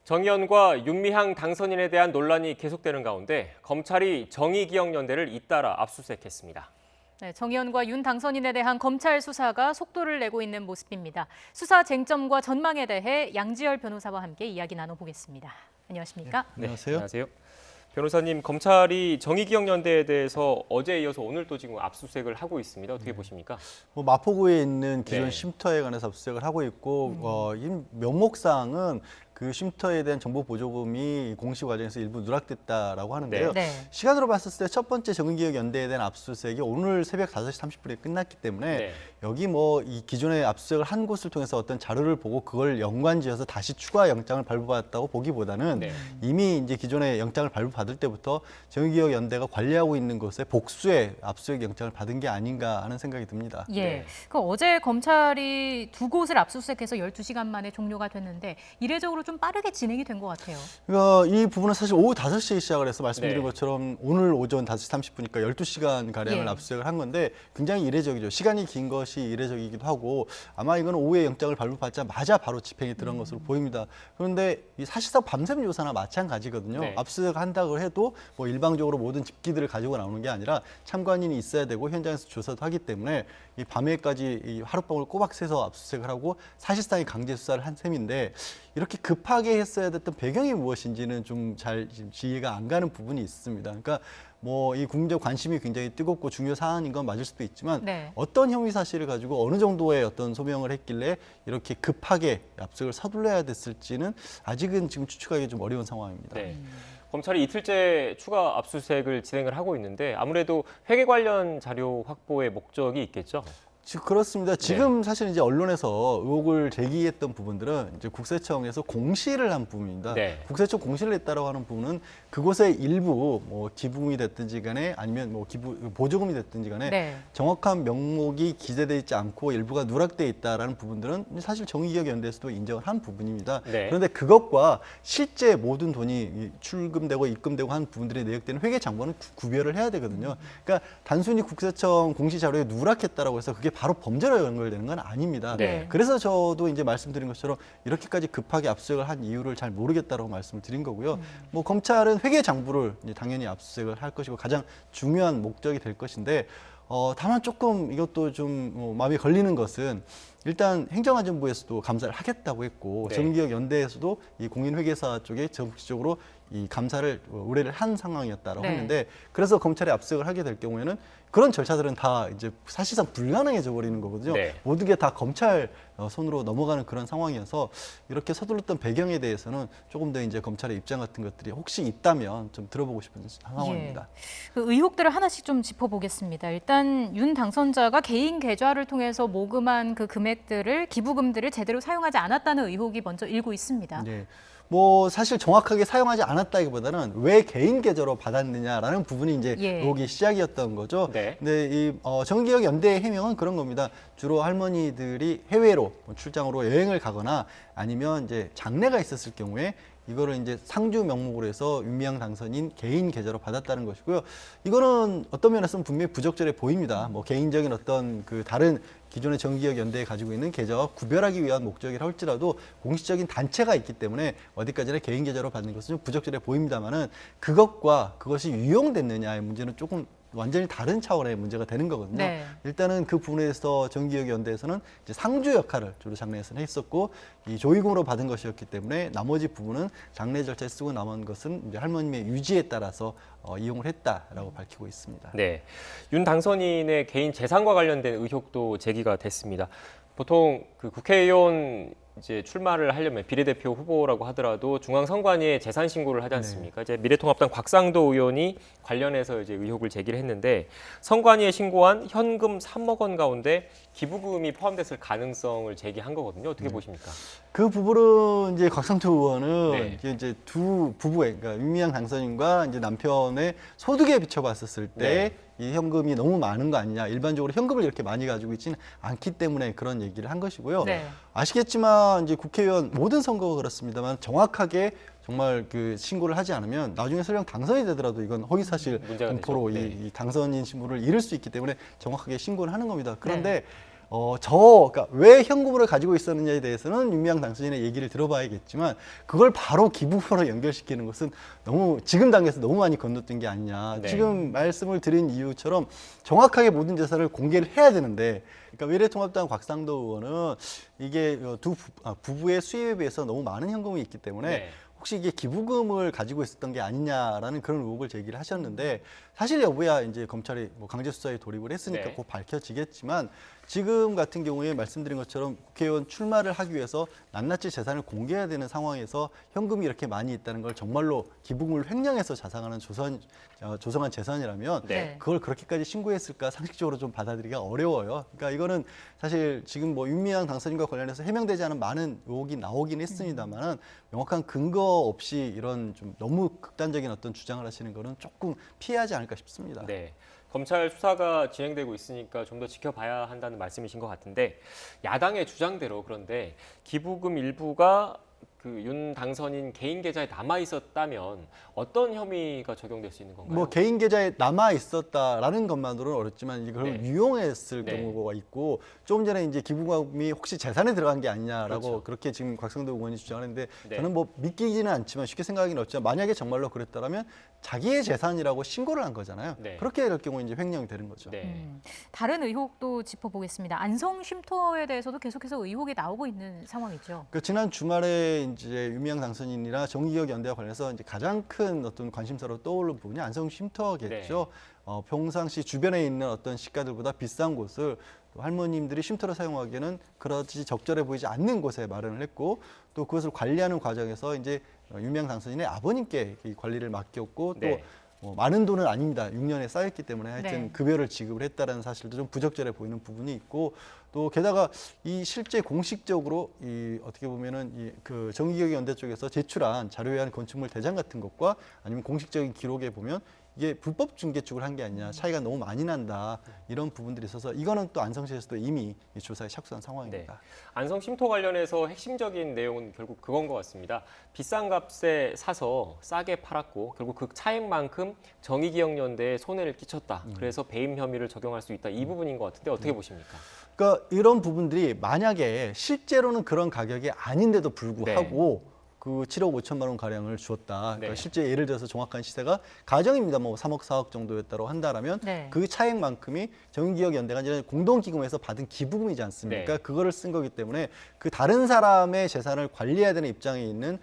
정의연과 윤미향 당선인에 대한 논란이 계속되는 가운데 검찰이 정의기억연대를 잇따라 압수수색했습니다. 네, 정의연과 윤 당선인에 대한 검찰 수사가 속도를 내고 있는 모습입니다. 수사 쟁점과 전망에 대해 양지열 변호사와 함께 이야기 나눠보겠습니다. 안녕하십니까? 네, 안녕하세요. 변호사님, 검찰이 정의기억연대에 대해서 어제에 이어서 오늘 또 지금 압수수색을 하고 있습니다. 어떻게 보십니까? 마포구에 있는 기존 네. 쉼터에 관해서 압수수색을 하고 있고 이 명목상은 그 쉼터에 대한 정보 보조금이 공시 과정에서 일부 누락됐다라고 하는데요. 네. 시간으로 봤을 때 첫 번째 정의기억연대에 대한 압수수색이 오늘 새벽 5시 30분에 끝났기 때문에 네. 여기 이 기존에 압수수색을 한 곳을 통해서 어떤 자료를 보고 그걸 연관지어서 다시 추가 영장을 발부받았다고 보기보다는 네. 이미 이제 기존에 영장을 발부받을 때부터 정의기억연대가 관리하고 있는 곳에 복수의 압수수색 영장을 받은 게 아닌가 하는 생각이 듭니다. 예. 네. 어제 검찰이 두 곳을 압수수색해서 12시간 만에 종료가 됐는데 이례적으로 좀 빠르게 진행이 된 것 같아요. 이 부분은 사실 오후 5시에 시작을 해서 말씀드린 네. 것처럼 오늘 오전 5시 30분이니까 12시간 가량을 예. 압수수색을 한 건데 굉장히 이례적이죠. 시간이 긴 것이 이례적이기도 하고 아마 이건 오후에 영장을 발부받자마자 바로 집행이 들어간 것으로 보입니다. 그런데 사실상 밤샘 조사나 마찬가지거든요. 네. 압수수색을 한다고 해도 일방적으로 모든 집기들을 가지고 나오는 게 아니라 참관인이 있어야 되고 현장에서 조사도 하기 때문에 이 밤에까지 이 하룻밤을 꼬박 새서 압수수색을 하고 사실상의 강제 수사를 한 셈인데 이렇게 급하게 했어야 됐던 배경이 무엇인지는 좀 잘 이해가 안 가는 부분이 있습니다. 그러니까 이 국민적 관심이 굉장히 뜨겁고 중요 사안인 건 맞을 수도 있지만 네. 어떤 혐의 사실을 가지고 어느 정도의 어떤 소명을 했길래 이렇게 급하게 압수수색을 서둘러야 됐을지는 아직은 지금 추측하기 좀 어려운 상황입니다. 네. 검찰이 이틀째 추가 압수수색을 진행을 하고 있는데 아무래도 회계 관련 자료 확보의 목적이 있겠죠? 그렇습니다. 지금 사실 이제 언론에서 의혹을 제기했던 부분들은 이제 국세청에서 공시를 한 부분입니다. 네. 국세청 공시를 했다라고 하는 부분은 그곳의 일부 기부금이 됐든지 간에 아니면 보조금이 됐든지 간에 네. 정확한 명목이 기재되어 있지 않고 일부가 누락돼 있다라는 부분들은 사실 정의기억연대에서도 인정을 한 부분입니다. 네. 그런데 그것과 실제 모든 돈이 출금되고 입금되고 한 부분들이 내역되는 회계 장부는 구별을 해야 되거든요. 그러니까 단순히 국세청 공시 자료에 누락했다라고 해서 그게 바로 범죄로 연결되는 건 아닙니다. 네. 그래서 저도 이제 말씀드린 것처럼 이렇게까지 급하게 압수수색을 한 이유를 잘 모르겠다라고 말씀을 드린 거고요. 검찰은 회계 장부를 이제 당연히 압수수색을 할 것이고 가장 중요한 목적이 될 것인데 다만 조금 이것도 좀 마음이 걸리는 것은 일단 행정안전부에서도 감사를 하겠다고 했고 네. 정의기억연대에서도 이 공인회계사 쪽에 적극적으로 이 감사를 의뢰를 한 상황이었다라고 네. 했는데 그래서 검찰이 압수수색을 하게 될 경우에는 그런 절차들은 다 이제 사실상 불가능해져 버리는 거거든요. 네. 모든 게 다 검찰 손으로 넘어가는 그런 상황이어서 이렇게 서둘렀던 배경에 대해서는 조금 더 이제 검찰의 입장 같은 것들이 혹시 있다면 좀 들어보고 싶은 상황입니다. 그 의혹들을 하나씩 좀 짚어보겠습니다. 일단 윤 당선자가 개인 계좌를 통해서 모금한 그 금액들을 기부금들을 제대로 사용하지 않았다는 의혹이 먼저 일고 있습니다. 네. 사실 정확하게 사용하지 않았다기보다는 왜 개인 계좌로 받았느냐라는 부분이 이제 예. 의혹의 시작이었던 거죠. 네. 근데 이 정기억연대의 해명은 그런 겁니다. 주로 할머니들이 해외로 출장으로 여행을 가거나 아니면 이제 장례가 있었을 경우에 이거를 이제 상주 명목으로 해서 윤미향 당선인 개인 계좌로 받았다는 것이고요. 이거는 어떤 면에서는 분명히 부적절해 보입니다. 개인적인 어떤 그 다른 기존의 정기억연대에 가지고 있는 계좌와 구별하기 위한 목적이라 할지라도 공식적인 단체가 있기 때문에 어디까지나 개인 계좌로 받는 것은 좀 부적절해 보입니다만은 그것과 그것이 유용됐느냐의 문제는 조금 완전히 다른 차원의 문제가 되는 거거든요. 네. 일단은 그 부분에서 정기억연대에서는 이제 상주 역할을 주로 장례에서는 했었고 이 조의금으로 받은 것이었기 때문에 나머지 부분은 장례 절차에 쓰고 남은 것은 이제 할머님의 유지에 따라서 이용을 했다라고 밝히고 있습니다. 네. 윤 당선인의 개인 재산과 관련된 의혹도 제기가 됐습니다. 보통 그 국회의원 이제 출마를 하려면 비례대표 후보라고 하더라도 중앙선관위에 재산 신고를 하지 않습니까? 이제 미래통합당 곽상도 의원이 관련해서 이제 의혹을 제기를 했는데 선관위에 신고한 현금 3억 원 가운데 기부금이 포함됐을 가능성을 제기한 거거든요. 어떻게 보십니까? 그 부분은 이제 곽상도 의원은 네. 이제 두 부부의 그러니까 윤미향 당선인과 이제 남편의 소득에 비춰봤었을 때 이 현금이 너무 많은 거 아니냐. 일반적으로 현금을 이렇게 많이 가지고 있지는 않기 때문에 그런 얘기를 한 것이고요. 네. 아시겠지만 이제 국회의원 모든 선거가 그렇습니다만 정확하게 정말 그 신고를 하지 않으면 나중에 설령 당선이 되더라도 이건 허위사실 문제가 공포로 되죠. 이 당선인 신분을 잃을 수 있기 때문에 정확하게 신고를 하는 겁니다. 그런데 그러니까 왜 현금으로 가지고 있었느냐에 대해서는 윤미향 당선인의 얘기를 들어봐야겠지만 그걸 바로 기부금으로 연결시키는 것은 너무 지금 단계에서 너무 많이 건너뛴 게 아니냐. 네. 지금 말씀을 드린 이유처럼 정확하게 모든 재산을 공개를 해야 되는데, 그러니까 미래통합당 곽상도 의원은 이게 부부의 수입에 비해서 너무 많은 현금이 있기 때문에 네. 혹시 이게 기부금을 가지고 있었던 게 아니냐라는 그런 의혹을 제기를 하셨는데, 사실 여부야 이제 검찰이 뭐 강제 수사에 돌입을 했으니까 네. 곧 밝혀지겠지만, 지금 같은 경우에 말씀드린 것처럼 국회의원 출마를 하기 위해서 낱낱이 재산을 공개해야 되는 상황에서 현금이 이렇게 많이 있다는 걸 정말로 기부금을 횡령해서 자산하는 조성한 재산이라면 네. 그걸 그렇게까지 신고했을까 상식적으로 좀 받아들이기가 어려워요. 그러니까 이거는 사실 지금 뭐 윤미향 당선인과 관련해서 해명되지 않은 많은 의혹이 나오긴 했습니다만은 명확한 근거 없이 이런 좀 너무 극단적인 어떤 주장을 하시는 거는 조금 피해야지 않을까 싶습니다. 네. 검찰 수사가 진행되고 있으니까 좀 더 지켜봐야 한다는 말씀이신 것 같은데, 야당의 주장대로 그런데 기부금 일부가 그 윤 당선인 개인 계좌에 남아 있었다면 어떤 혐의가 적용될 수 있는 건가요? 뭐 개인 계좌에 남아 있었다라는 것만으로는 어렵지만 이걸 네. 유용했을 네. 경우가 있고, 조금 전에 이제 기부금이 혹시 재산에 들어간 게 아니냐라고 그렇죠. 그렇게 지금 곽상도 의원이 주장하는데, 네. 저는 뭐 믿기지는 않지만 쉽게 생각하기는 어렵지만 만약에 정말로 그랬다면 자기의 재산이라고 신고를 한 거잖아요. 네. 그렇게 될 경우 이제 횡령이 되는 거죠. 네. 다른 의혹도 짚어보겠습니다. 안성 쉼터에 대해서도 계속해서 의혹이 나오고 있는 상황이죠. 그 지난 주말에 이제 유미향 당선인이나 정의기억 연대와 관련해서 이제 가장 큰 어떤 관심사로 떠오른 부분이 안성 쉼터겠죠. 평상시 주변에 있는 어떤 시가들보다 비싼 곳을 또 할머님들이 쉼터로 사용하기에는 그렇지 적절해 보이지 않는 곳에 마련을 했고, 또 그것을 관리하는 과정에서 이제 유미향 당선인의 아버님께 이 관리를 맡겼고, 또 네. 많은 돈은 아닙니다. 6년에 쌓였기 때문에 하여튼 네. 급여를 지급을 했다는 사실도 좀 부적절해 보이는 부분이 있고, 또 게다가 이 실제 공식적으로 이 어떻게 보면은 이 그 정의기억 연대 쪽에서 제출한 자료에 의한 건축물 대장 같은 것과 아니면 공식적인 기록에 보면 이게 불법 중개축을 한 게 아니냐, 차이가 너무 많이 난다, 이런 부분들이 있어서 이거는 또 안성시에서도 이미 이 조사에 착수한 상황입니다. 네. 안성 쉼터 관련해서 핵심적인 내용은 결국 그건 것 같습니다. 비싼 값에 사서 싸게 팔았고 결국 그 차액만큼 정의기억연대에 손해를 끼쳤다. 그래서 배임 혐의를 적용할 수 있다. 이 부분인 것 같은데 어떻게 보십니까? 그러니까 이런 부분들이 만약에 실제로는 그런 가격이 아닌데도 불구하고 그 7억 5천만 원 가량을 주었다. 그러니까 네. 실제 예를 들어서 정확한 시세가 가정입니다. 뭐 3억 4억 정도였다고 한다라면 네. 그 차액만큼이 정의기억연대가 아니라 공동기금에서 받은 기부금이지 않습니까? 네. 그거를 쓴 거기 때문에 그 다른 사람의 재산을 관리해야 되는 입장에 있는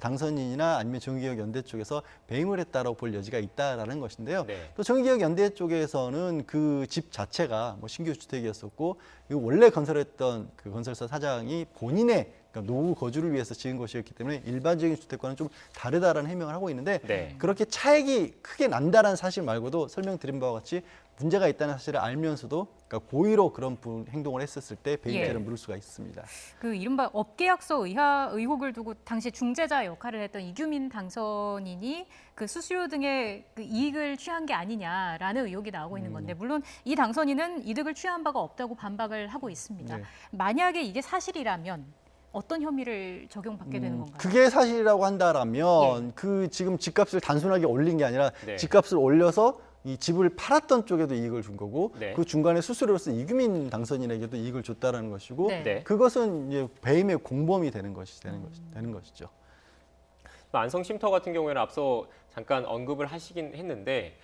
당선인이나 아니면 정의기억연대 쪽에서 배임을 했다라고 볼 여지가 있다라는 것인데요. 네. 또 정의기억연대 쪽에서는 그 집 자체가 뭐 신규 주택이었었고, 원래 건설했던 그 건설사 사장이 본인의 그러니까 노후 거주를 위해서 지은 것이었기 때문에 일반적인 주택과는 좀 다르다라는 해명을 하고 있는데, 네. 그렇게 차액이 크게 난다는 사실 말고도 설명드린 바와 같이 문제가 있다는 사실을 알면서도 그러니까 고의로 그런 행동을 했었을 때 배임죄를 물을 수가 있습니다. 그 이른바 업계약서 의혹을 두고 당시 중재자 역할을 했던 이규민 당선인이 그 수수료 등의 그 이익을 취한 게 아니냐라는 의혹이 나오고 있는 건데, 물론 이 당선인은 이득을 취한 바가 없다고 반박을 하고 있습니다. 네. 만약에 이게 사실이라면 어떤 혐의를 적용받게 되는 건가요? 그게 사실이라고 한다라면 그 지금 집값을 단순하게 올린 게 아니라 네. 집값을 올려서 이 집을 팔았던 쪽에도 이익을 준 거고, 네. 그 중간에 수수료로서 이규민 당선인에게도 이익을 줬다라는 것이고, 네. 네. 그것은 이제 배임의 공범이 되는 것이죠. 안성 쉼터 같은 경우에는 앞서 잠깐 언급을 하시긴 했는데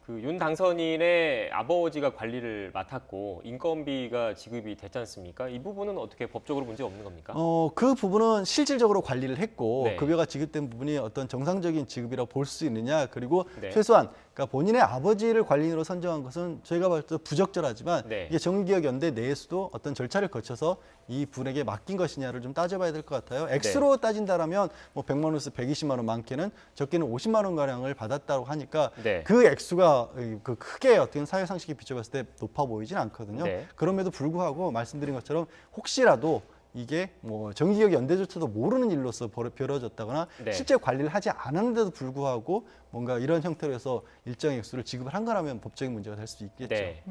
그 윤 당선인의 아버지가 관리를 맡았고 인건비가 지급이 됐지 않습니까? 이 부분은 어떻게 법적으로 문제 없는 겁니까? 그 부분은 실질적으로 관리를 했고, 네. 급여가 지급된 부분이 어떤 정상적인 지급이라고 볼 수 있느냐, 그리고 네. 최소한 그러니까 본인의 아버지를 관리인으로 선정한 것은 저희가 봤을 때 부적절하지만, 네. 이게 정의기억연대 내에서도 어떤 절차를 거쳐서 이 분에게 맡긴 것이냐를 좀 따져봐야 될 것 같아요. 액수로 따진다라면 뭐 100만 원에서 120만 원, 많게는 적게는 50만 원 가량을 받았다고 하니까 네. 그 액수가 그 크게 어떤 사회 상식에 비춰봤을 때 높아 보이진 않거든요. 네. 그럼에도 불구하고 말씀드린 것처럼 혹시라도 이게 뭐 정기기억 연대조차도 모르는 일로서 벌어졌다거나 네. 실제 관리를 하지 않았는데도 불구하고 뭔가 이런 형태로 해서 일정의 액수를 지급을 한 거라면 법적인 문제가 될 수 있겠죠. 네.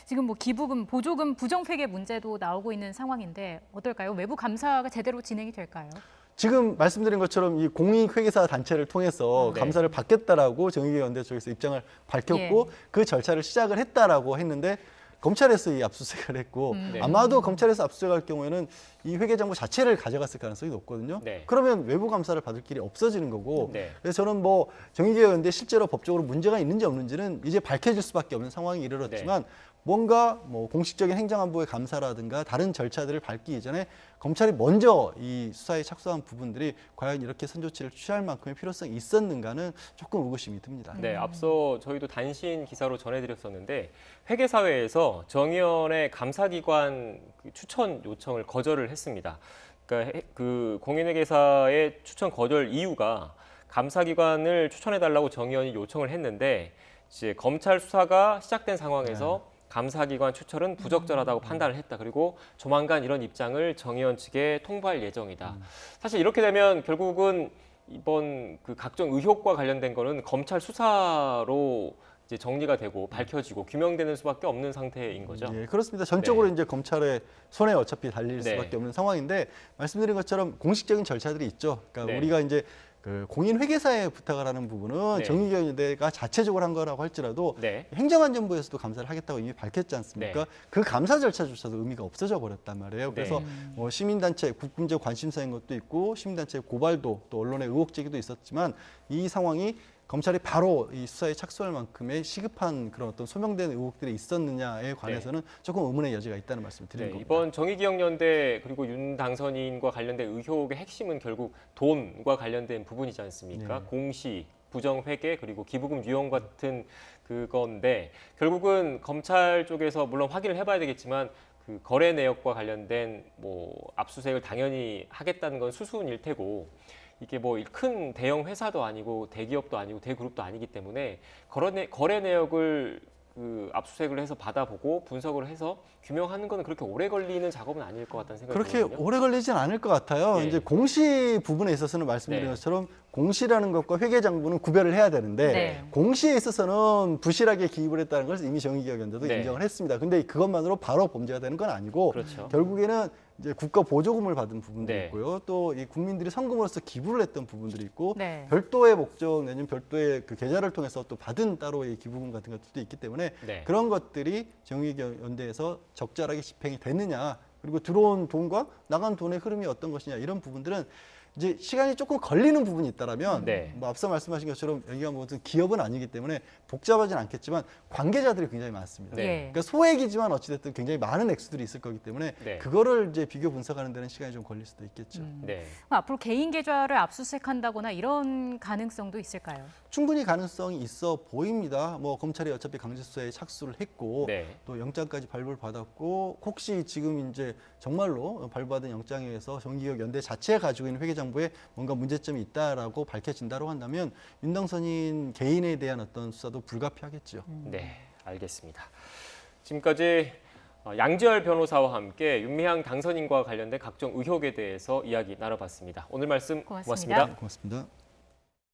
지금 뭐 기부금, 보조금, 부정회계 문제도 나오고 있는 상황인데 어떨까요? 외부 감사가 제대로 진행이 될까요? 지금 말씀드린 것처럼 이 공익회계사 단체를 통해서 네. 감사를 받겠다라고 정의기억연대 쪽에서 입장을 밝혔고, 그 절차를 시작을 했다라고 했는데, 검찰에서 이 압수수색을 했고 네. 아마도 검찰에서 압수수색할 경우에는 이 회계장부 자체를 가져갔을 가능성이 높거든요. 네. 그러면 외부 감사를 받을 길이 없어지는 거고 네. 그래서 저는 뭐 정의개혁연대 실제로 법적으로 문제가 있는지 없는지는 이제 밝혀질 수밖에 없는 상황이 이르렀지만 뭔가 뭐 공식적인 행정안보의 감사라든가 다른 절차들을 밟기 이전에 검찰이 먼저 이 수사에 착수한 부분들이 과연 이렇게 선조치를 취할 만큼의 필요성이 있었는가는 조금 의구심이 듭니다. 네, 앞서 저희도 단신 기사로 전해드렸었는데 회계사회에서 정의연의 감사기관 추천 요청을 거절을 했습니다. 그러니까 그 공인회계사의 추천 거절 이유가 감사기관을 추천해달라고 정의연이 요청을 했는데 이제 검찰 수사가 시작된 상황에서 감사기관 추천은 부적절하다고 판단을 했다. 그리고 조만간 이런 입장을 정의연 측에 통보할 예정이다. 사실 이렇게 되면 결국은 이번 그 각종 의혹과 관련된 거는 검찰 수사로 이제 정리가 되고 밝혀지고 규명되는 수밖에 없는 상태인 거죠. 예, 그렇습니다. 전적으로 이제 검찰의 손에 어차피 달릴 네. 수밖에 없는 상황인데 말씀드린 것처럼 공식적인 절차들이 있죠. 그러니까 네. 우리가 이제 그 공인회계사에 부탁을 하는 부분은 네. 정의개혁연대가 자체적으로 한 거라고 할지라도 네. 행정안전부에서도 감사를 하겠다고 이미 밝혔지 않습니까? 네. 그 감사 절차조차도 의미가 없어져 버렸단 말이에요. 그래서 네. 뭐 시민단체 국민적 관심사인 것도 있고 시민단체 고발도 또 언론의 의혹 제기도 있었지만 이 상황이 검찰이 바로 이 수사에 착수할 만큼의 시급한 그런 어떤 소명된 의혹들이 있었느냐에 관해서는 조금 의문의 여지가 있다는 말씀을 드리는 네, 겁니다. 이번 정의기억연대 그리고 윤 당선인과 관련된 의혹의 핵심은 결국 돈과 관련된 부분이지 않습니까? 네. 공시, 부정회계 그리고 기부금 유용 같은 그건데 결국은 검찰 쪽에서 물론 확인을 해봐야 되겠지만 그 거래 내역과 관련된 뭐 압수수색을 당연히 하겠다는 건 수순일 테고 이게 뭐 큰 대형 회사도 아니고 대기업도 아니고 대그룹도 아니기 때문에 거래 내역을 그 압수수색을 해서 받아보고 분석을 해서 규명하는 거는 그렇게 오래 걸리는 작업은 아닐 것 같다는 생각이 그렇게 들거든요. 오래 걸리진 않을 것 같아요. 예. 이제 공시 부분에 있어서는 말씀드린 네. 것처럼 공시라는 것과 회계장부는 구별을 해야 되는데 네. 공시에 있어서는 부실하게 기입을 했다는 것을 이미 정의기억연대도 네. 인정을 했습니다. 근데 그것만으로 바로 범죄가 되는 건 아니고 그렇죠. 결국에는 이제 국가 보조금을 받은 부분도 네. 있고요. 또 이 국민들이 성금으로서 기부를 했던 부분들이 있고 네. 별도의 목적 내지는 별도의 그 계좌를 통해서 또 받은 따로의 기부금 같은 것들도 있기 때문에 네. 그런 것들이 정의연대에서 적절하게 집행이 됐느냐 그리고 들어온 돈과 나간 돈의 흐름이 어떤 것이냐 이런 부분들은 이제 시간이 조금 걸리는 부분이 있다라면 네. 뭐 앞서 말씀하신 것처럼 여기가 무슨 기업은 아니기 때문에 복잡하진 않겠지만 관계자들이 굉장히 많습니다. 네. 예. 그러니까 소액이지만 어찌됐든 굉장히 많은 액수들이 있을 거기 때문에 네. 그거를 이제 비교 분석하는 데는 시간이 좀 걸릴 수도 있겠죠. 네. 그럼 앞으로 개인 계좌를 압수수색한다거나 이런 가능성도 있을까요? 충분히 가능성이 있어 보입니다. 뭐 검찰이 어차피 강제 수사에 착수를 했고 네. 또 영장까지 발부를 받았고 혹시 지금 이제 정말로 발부받은 영장에 의해서 정의기억연대 자체가 가지고 있는 회계장부에 뭔가 문제점이 있다라고 밝혀진다고 한다면 윤당선인 개인에 대한 어떤 수사도 불가피하겠죠. 네, 알겠습니다. 지금까지 양지열 변호사와 함께 윤미향 당선인과 관련된 각종 의혹에 대해서 이야기 나눠봤습니다. 오늘 말씀 고맙습니다. 고맙습니다. 고맙습니다.